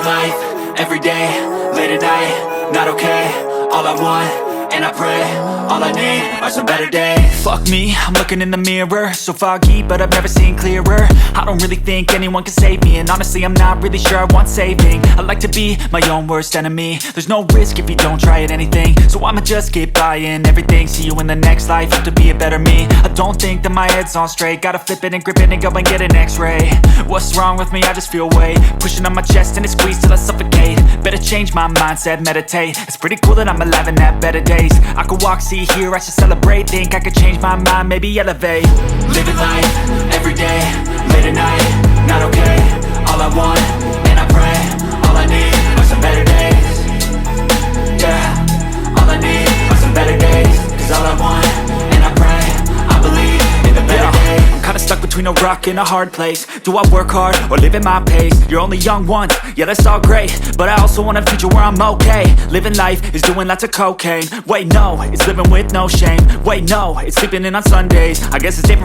life, everyday, late at night, not okay. All I want, and I pray, all I need are some better days. Fuck me, I'm looking in the mirror, so foggy, but I've never seen clearer. I don't really think anyone can save me, and honestly I'm not really sure I want saving. I like to be my own worst enemy. There's no risk if you don't try at anything, so I'ma just keep buying everything. See you in the next life, have to be a better me. I don't think that my head's on straight, gotta flip it and grip it and go and get an x-ray. What's wrong with me? I just feel weight pushing on my chest and it squeezes till I suffocate. Better change my mindset, meditate. It's pretty cool that I'm alive and have better days. I could walk, see, hear, I should celebrate. Think I could change my mind, maybe elevate. Living life, everyday, late at night, not okay. All I want, and I pray, all I need are some better days. Yeah, all I need are some better days. Cause all I want, and I pray, I believe in the better days. I'm kinda stuck between a rock and a hard place. Do I work hard or live at my pace? You're only young once, yeah that's all great, but I also want a future where I'm okay. Living life is doing lots of cocaine. Wait no, it's living with no shame. Wait no, it's sleeping in on Sundays. I guess it's different